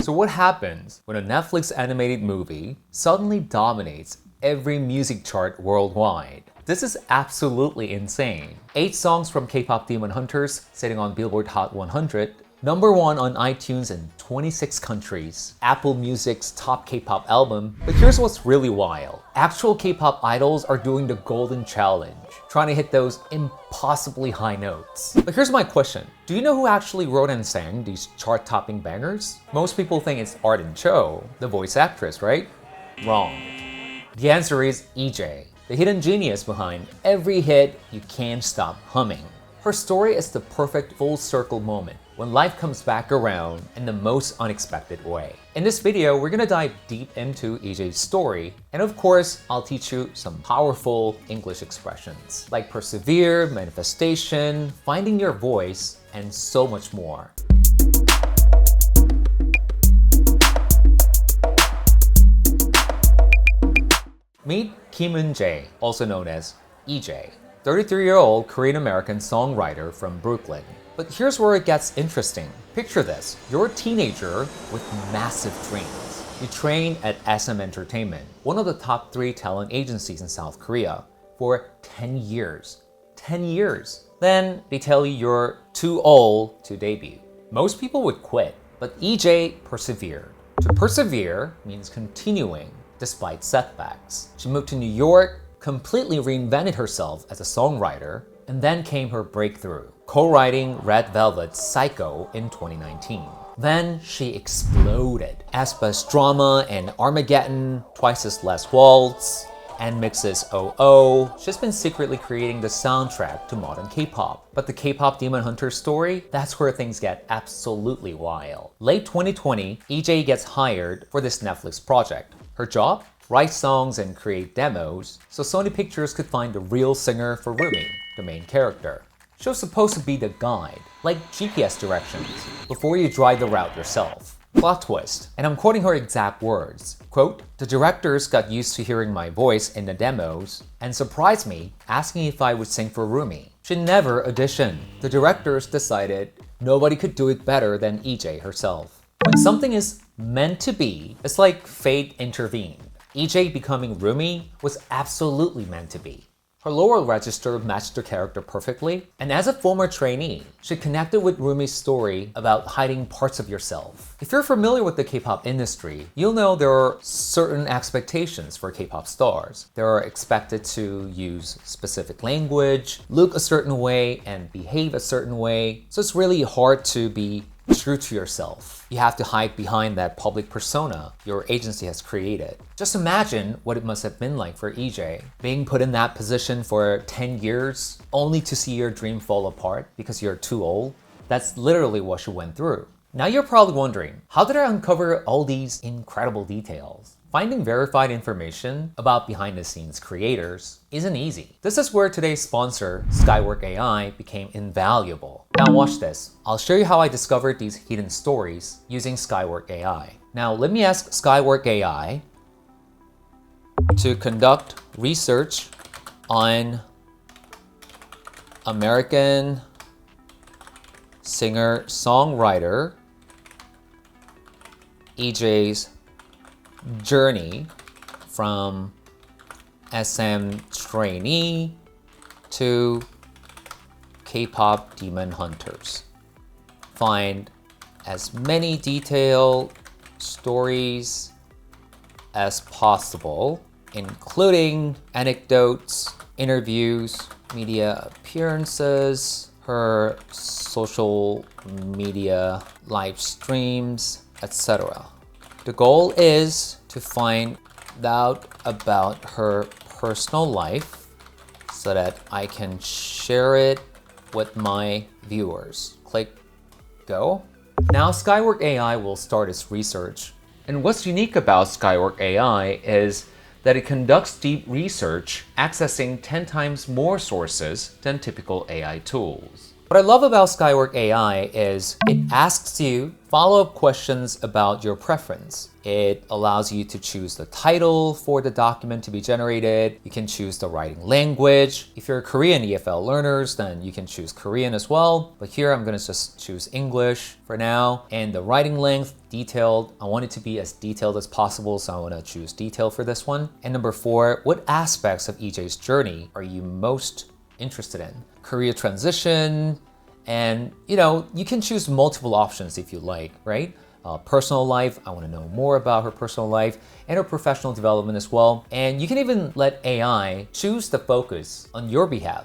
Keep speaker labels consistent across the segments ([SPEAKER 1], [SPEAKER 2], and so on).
[SPEAKER 1] So what happens when a Netflix animated movie suddenly dominates every music chart worldwide? This is absolutely insane. 8 songs from K-pop Demon Hunters sitting on Billboard Hot 100, number 1 on iTunes in 26 countries, Apple Music's top K-pop album. But here's what's really wild. Actual K-pop idols are doing the golden challenge, trying to hit those impossibly high notes. But here's my question. Do you know who actually wrote and sang these chart-topping bangers? Most people think it's Arden Cho, the voice actress, right? Wrong. The answer is Ejae, the hidden genius behind every hit you can't stop humming. Her story is the perfect full circle moment when life comes back around in the most unexpected way. In this video, we're gonna dive deep into Ejae's story, and of course, I'll teach you some powerful English expressions like persevere, manifestation, finding your voice, and so much more. Meet Kim Eun-jae, also known as Ejae, 33-year-old Korean-American songwriter from Brooklyn. But here's where it gets interesting. Picture this, you're a teenager with massive dreams. You train at SM Entertainment, one of the top 3 talent agencies in South Korea, for 10 years. 10 years. Then they tell you you're too old to debut. Most people would quit, but Ejae persevered. To persevere means continuing despite setbacks. She moved to New York, completely reinvented herself as a songwriter, and then came her breakthrough, co-writing Red Velvet's Psycho in 2019. Then she exploded. Aespa's Drama and Armageddon, Twice as Less Waltz, and Mix's OO. She's been secretly creating the soundtrack to modern K-pop. But the K-pop Demon Hunter story, that's where things get absolutely wild. Late 2020, Ejae gets hired for this Netflix project. Her job? Write songs and create demos so Sony Pictures could find the real singer for Rumi, the main character. She was supposed to be the guide, like GPS directions, before you drive the route yourself. Plot twist, and I'm quoting her exact words, quote, "The directors got used to hearing my voice in the demos and surprised me asking if I would sing for Rumi. She never auditioned. The directors decided nobody could do it better than Ejae herself." When something is meant to be, it's like fate intervened. Ejae becoming Rumi was absolutely meant to be. Her lower register matched her character perfectly, and as a former trainee, she connected with Rumi's story about hiding parts of yourself. If you're familiar with the K-pop industry, you'll know there are certain expectations for K-pop stars. They are expected to use specific language, look a certain way, and behave a certain way, so it's really hard to be true to yourself. You have to hide behind that public persona your agency has created. Just imagine what it must have been like for Ejae, being put in that position for 10 years, only to see your dream fall apart because you're too old. That's literally what she went through. Now you're probably wondering, how did I uncover all these incredible details? Finding verified information about behind-the-scenes creators isn't easy. This is where today's sponsor, Skywork AI, became invaluable. Now watch this. I'll show you how I discovered these hidden stories using Skywork AI. Now let me ask Skywork AI to conduct research on American singer-songwriter Ejae's journey from SM trainee to K-pop Demon Hunters. Find as many detailed stories as possible, including anecdotes, interviews, media appearances, her social media live streams, etc. The goal is to find out about her personal life so that I can share it with my viewers. Click go. Now Skywork AI will start its research. And what's unique about Skywork AI is that it conducts deep research, accessing 10 times more sources than typical AI tools. What I love about Skywork AI is it asks you follow-up questions about your preference. It allows you to choose the title for the document to be generated. You can choose the writing language. If you're Korean EFL learners, then you can choose Korean as well. But here I'm gonna just choose English for now. And the writing length, detailed. I want it to be as detailed as possible, so I wanna choose detail for this one. And number 4, what aspects of Ejae's journey are you most interested in? Career transition, and you can choose multiple options if you like, right? Personal life, I want to know more about her personal life and her professional development as well. And you can even let AI choose the focus on your behalf.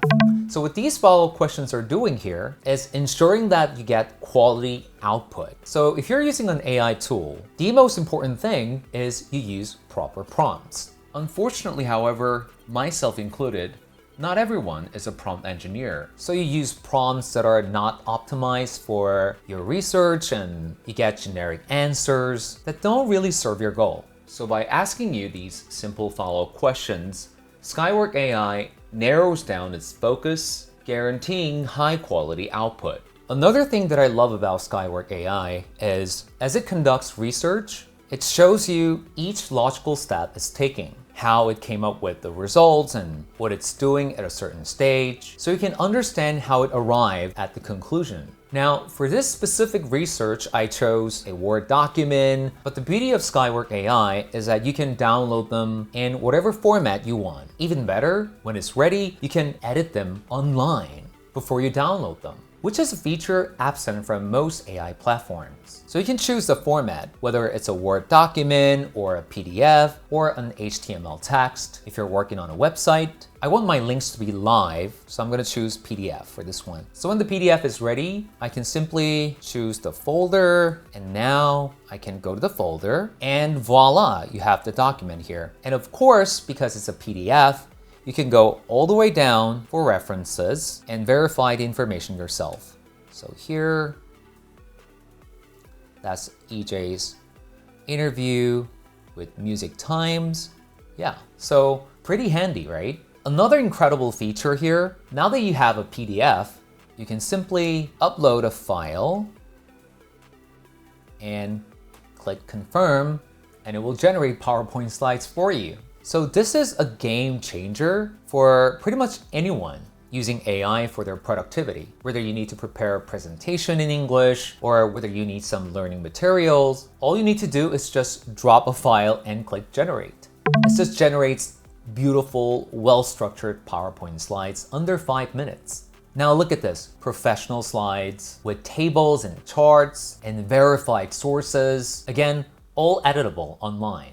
[SPEAKER 1] So what these follow-up questions are doing here is ensuring that you get quality output. So if you're using an AI tool, the most important thing is you use proper prompts. Unfortunately, however, myself included, not everyone is a prompt engineer. So you use prompts that are not optimized for your research and you get generic answers that don't really serve your goal. So by asking you these simple follow-up questions, Skywork AI narrows down its focus, guaranteeing high quality output. Another thing that I love about Skywork AI is as it conducts research, it shows you each logical step it's taking, how it came up with the results and what it's doing at a certain stage, so you can understand how it arrived at the conclusion. Now, for this specific research, I chose a Word document, but the beauty of Skywork AI is that you can download them in whatever format you want. Even better, when it's ready, you can edit them online before you download them, which is a feature absent from most AI platforms. So you can choose the format, whether it's a Word document or a PDF or an HTML text. If you're working on a website, I want my links to be live, so I'm gonna choose PDF for this one. So when the PDF is ready, I can simply choose the folder, and now I can go to the folder, and voila, you have the document here. And of course, because it's a PDF, you can go all the way down for references and verify the information yourself. So here, that's Ejae's interview with Music Times. Yeah, so pretty handy, right? Another incredible feature here, now that you have a PDF, you can simply upload a file and click confirm, and it will generate PowerPoint slides for you. So this is a game changer for pretty much anyone using AI for their productivity. Whether you need to prepare a presentation in English or whether you need some learning materials, all you need to do is just drop a file and click generate. It just generates beautiful, well-structured PowerPoint slides under 5 minutes. Now look at this, professional slides with tables and charts and verified sources. Again, all editable online.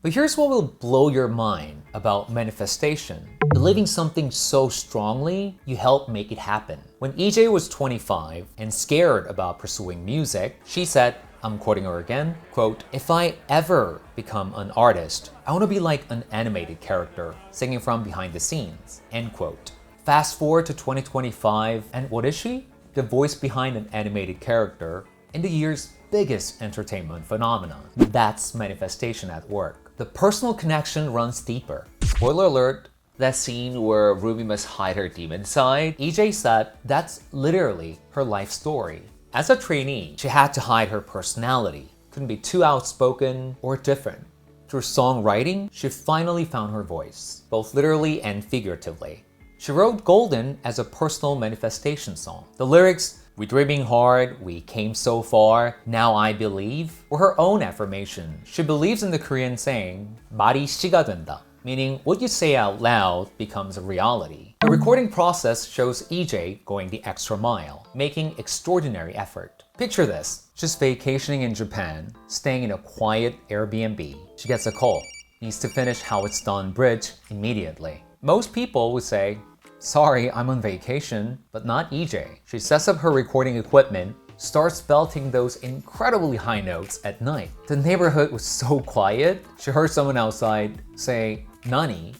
[SPEAKER 1] But here's what will blow your mind about manifestation. Believing something so strongly, you help make it happen. When Ejae was 25 and scared about pursuing music, she said, I'm quoting her again, quote, "If I ever become an artist, I want to be like an animated character singing from behind the scenes," end quote. Fast forward to 2025, and what is she? The voice behind an animated character in the year's biggest entertainment phenomenon. That's manifestation at work. The personal connection runs deeper. Spoiler alert, that scene where Ruby must hide her demon side, Ejae said that's literally her life story. As a trainee, she had to hide her personality, couldn't be too outspoken or different. Through songwriting, she finally found her voice, both literally and figuratively. She wrote Golden as a personal manifestation song. The lyrics, "We're dreaming hard, we came so far, now I believe," were her own affirmation. She believes in the Korean saying, 말이 시가 된다, meaning what you say out loud becomes a reality. The recording process shows Ejae going the extra mile, making extraordinary effort. Picture this, she's vacationing in Japan, staying in a quiet Airbnb. She gets a call, needs to finish How It's Done Bridge immediately. Most people would say, sorry, I'm on vacation, but not Ejae. She sets up her recording equipment, starts belting those incredibly high notes at night. The neighborhood was so quiet, she heard someone outside say, "Nani?"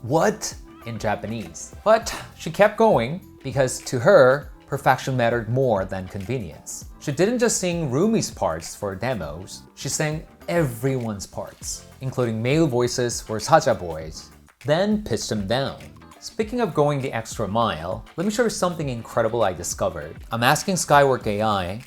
[SPEAKER 1] What? In Japanese. But she kept going because to her, perfection mattered more than convenience. She didn't just sing Rumi's parts for demos, she sang everyone's parts, including male voices for Saja boys, then pitched them down. Speaking of going the extra mile, let me show you something incredible I discovered. I'm asking Skywork AI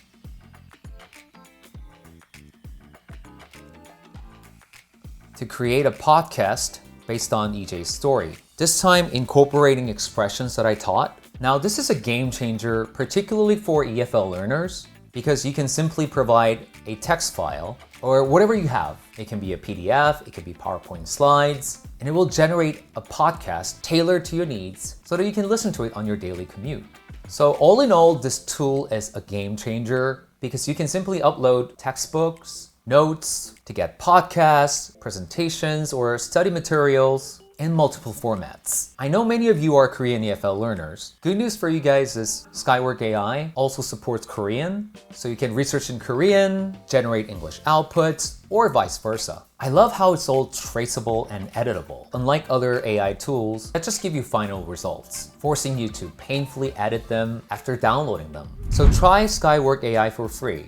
[SPEAKER 1] to create a podcast based on Ejae's story. This time incorporating expressions that I taught. Now this is a game changer, particularly for EFL learners, because you can simply provide a text file or whatever you have. It can be a PDF, it could be PowerPoint slides, and it will generate a podcast tailored to your needs so that you can listen to it on your daily commute. So all in all, this tool is a game changer because you can simply upload textbooks, notes to get podcasts, presentations, or study materials in multiple formats. I know many of you are Korean EFL learners. Good news for you guys is Skywork AI also supports Korean, so you can research in Korean, generate English outputs, or vice versa. I love how it's all traceable and editable, unlike other AI tools that just give you final results, forcing you to painfully edit them after downloading them. So try Skywork AI for free.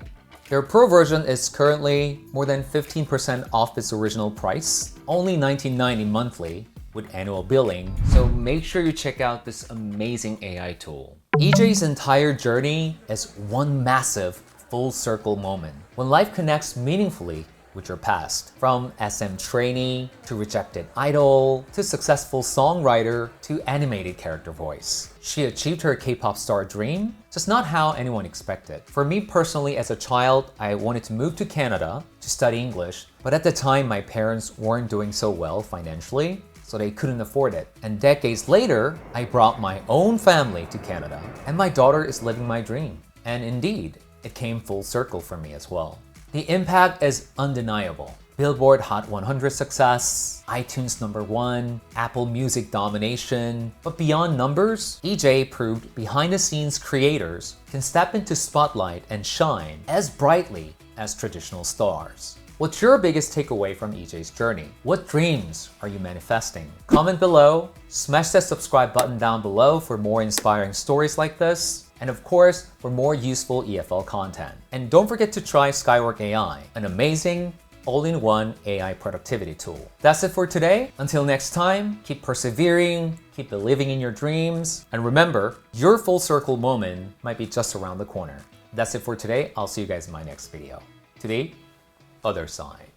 [SPEAKER 1] Their Pro version is currently more than 15% off its original price, only $19.90 monthly with annual billing, so make sure you check out this amazing AI tool. Ejae's entire journey is one massive full circle moment when life connects meaningfully with your past. From SM trainee to rejected idol to successful songwriter to animated character voice. She achieved her K-pop star dream, just not how anyone expected. For me personally, as a child, I wanted to move to Canada to study English, but at the time my parents weren't doing so well financially, so they couldn't afford it. And decades later, I brought my own family to Canada, and my daughter is living my dream. And indeed, it came full circle for me as well. The impact is undeniable. Billboard Hot 100 success, iTunes #1, Apple Music domination. But beyond numbers, Ejae proved behind-the-scenes creators can step into spotlight and shine as brightly as traditional stars. What's your biggest takeaway from Ejae's journey? What dreams are you manifesting? Comment below, smash that subscribe button down below for more inspiring stories like this, and of course, for more useful EFL content. And don't forget to try Skywork AI, an amazing all-in-one AI productivity tool. That's it for today. Until next time, keep persevering, keep believing in your dreams, and remember, your full circle moment might be just around the corner. That's it for today. I'll see you guys in my next video. To the other side.